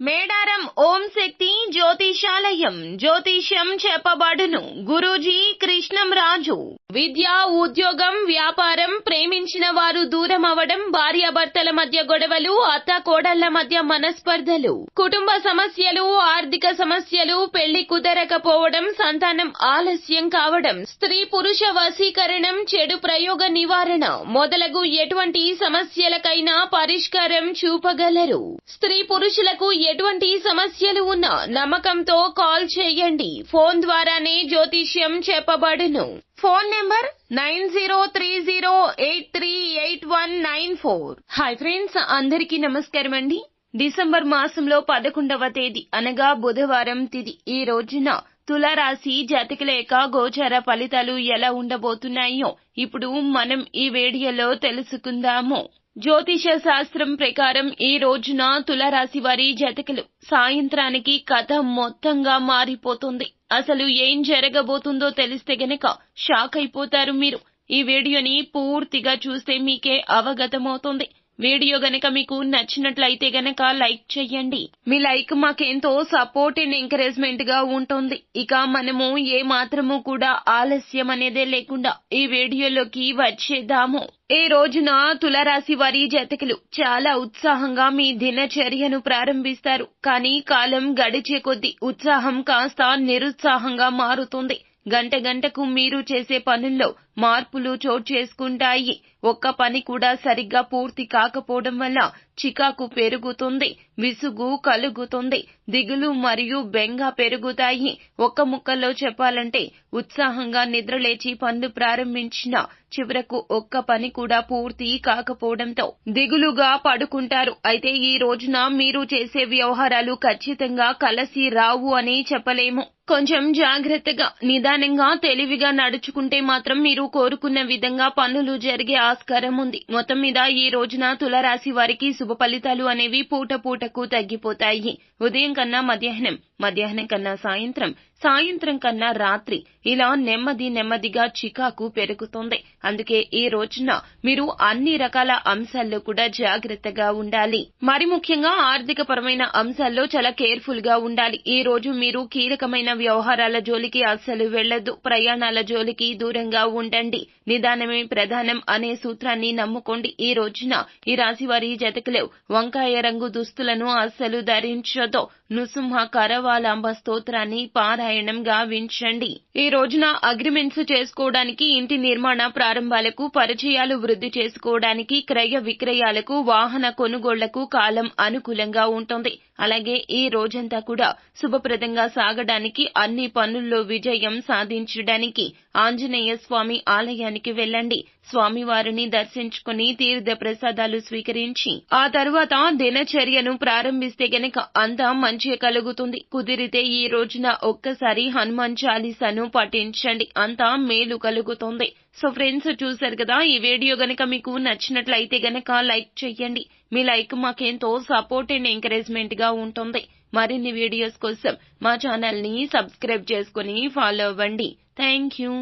మేడారం ఓం శక్తి జ్యోతిషాలయం జ్యోతిష్యం చెప్పబడును. గురూజీ కృష్ణం రాజు. విద్య, ఉద్యోగం, వ్యాపారం, ప్రేమించిన వారు దూరం అవడం, భార్యాభర్తల మధ్య గొడవలు, అత్త కోడళ్ల మధ్య మనస్పర్ధలు, కుటుంబ సమస్యలు, ఆర్థిక సమస్యలు, పెళ్లి కుదరకపోవడం, సంతానం ఆలస్యం కావడం, స్త్రీ పురుష వశీకరణం, చెడు ప్రయోగ నివారణ మొదలగు ఎటువంటి సమస్యలకైనా పరిష్కారం చూపగలరు. స్త్రీ పురుషులకు ఎటువంటి సమస్యలు ఉన్నా నమ్మకంతో కాల్ చేయండి. ఫోన్ ద్వారానే జ్యోతిష్యం చెప్పబడును. Phone number 9030838194. హాయ్ ఫ్రెండ్స్, అందరికీ నమస్కారం అండి. డిసెంబర్ మాసంలో 11వ తేదీ అనగా బుధవారం తిథి. ఈ రోజున తులారాశి జాతకుల యొక్క గోచార ఫలితాలు ఎలా ఉండబోతున్నాయో ఇప్పుడు మనం ఈ వీడియోలో తెలుసుకుందాము. జ్యోతిష శాస్త్రం ప్రకారం ఈ రోజున తులారాశి వారి జాతకులు సాయంత్రానికి కథ మొత్తంగా మారిపోతుంది. అసలు ఏం జరగబోతుందో తెలిస్తే గనక షాక్ అయిపోతారు మీరు. ఈ వీడియోని పూర్తిగా చూస్తే మీకే అవగతమవుతుంది. వీడియో గనక మీకు నచ్చినట్లయితే గనక లైక్ చేయండి. మీ లైక్ మాకెంతో సపోర్ట్ అండ్ ఎంకరేజ్మెంట్ గా ఉంటుంది. ఇక మనము ఏ మాత్రము కూడా ఆలస్యం అనేదే లేకుండా ఈ వీడియోలోకి వచ్చేద్దాము. ఈ రోజున తులారాశి వారి జాతకులు చాలా ఉత్సాహంగా మీ దినచర్యను ప్రారంభిస్తారు. కానీ కాలం గడిచే కొద్దీ ఉత్సాహం కాస్త నిరుత్సాహంగా మారుతుంది. గంట గంటకు మీరు చేసే పనుల్లో మార్పులు చోటు చేసుకుంటాయి. ఒక్క పని కూడా సరిగ్గా పూర్తి కాకపోవడం వల్ల చికాకు పెరుగుతుంది, విసుగు కలుగుతుంది, దిగులు మరియు బెంగ పెరుగుతాయి. ఒక్క ముక్కలో చెప్పాలంటే ఉత్సాహంగా నిద్రలేచి పనులు ప్రారంభించిన చివరకు ఒక్క పని కూడా పూర్తి కాకపోవడంతో దిగులుగా పడుకుంటారు. అయితే ఈ రోజున మీరు చేసే వ్యవహారాలు ఖచ్చితంగా కలిసి రావు అని చెప్పలేము. కొంచెం జాగ్రత్తగా, నిదానంగా, తెలివిగా నడుచుకుంటే మాత్రం మీరు కోరుకున్న విధంగా పనులు జరిగే ఆస్కారం ఉంది. మొత్తం మీద ఈ రోజున తులారాశి వారికి శుభ ఫలితాలు అనేవి పూట పూటకు తగ్గిపోతాయి. ఉదయం కన్నా మధ్యాహ్నం, మధ్యాహ్నం కన్నా సాయంత్రం, సాయంత్రం కన్నా రాత్రి ఇలా నెమ్మదిగా చికాకు పెరుగుతుంది. అందుకే ఈ రోజున మీరు అన్ని రకాల అంశాల్లో కూడా జాగ్రత్తగా ఉండాలి. మరి ముఖ్యంగా ఆర్థిక పరమైన అంశాల్లో చాలా కేర్ఫుల్ గా ఉండాలి. ఈ రోజు మీరు కీలకమైన వ్యవహారాల జోలికి అస్సలు వెళ్లొద్దు. ప్రయాణాల జోలికి దూరంగా ఉండండి. నిదానమే ప్రధానం అనే సూత్రాన్ని నమ్ముకోండి. ఈ రోజున ఈ రాశి వారి జాతకులు వంకాయ రంగు దుస్తులను అస్సలు ధరించొద్దు. నృసింహ కరవాలాంబ స్తోత్రాన్ని పారాయణం గావించండి. ఈ రోజున అగ్రిమెంట్స్ చేసుకోవడానికి, ఇంటి నిర్మాణ ప్రారంభాలకు, పరిచయాలు వృద్ధి చేసుకోవడానికి, క్రయ విక్రయాలకు, వాహన కొనుగోళ్లకు కాలం అనుకూలంగా ఉంటుంది. అలాగే ఈ రోజంతా కూడా శుభప్రదంగా సాగడానికి, అన్ని పనుల్లో విజయం సాధించడానికి ఆంజనేయ స్వామి ఆలయానికి వెళ్ళండి. స్వామివారిని దర్శించుకుని తీర్థ ప్రసాదాలు స్వీకరించి ఆ తరువాత దినచర్యను ప్రారంభిస్తే గనక అంతా మంచి కలుగుతుంది. కుదిరితే ఈ రోజున ఒక్కసారి హనుమాన్ చాలీసాను పఠించండి. అంతా మేలు కలుగుతుంది. సో ఫ్రెండ్స్, చూశారు కదా, ఈ వీడియో గనక మీకు నచ్చినట్లయితే గనక లైక్ చేయండి. మీ లైక్ మాకెంతో సపోర్ట్ అండ్ ఎంకరేజ్మెంట్ గా ఉంటుంది. మరిన్ని వీడియోస్ కోసం మా ఛానల్ ని సబ్స్క్రైబ్ చేసుకుని ఫాలో అవ్వండి. Thank you.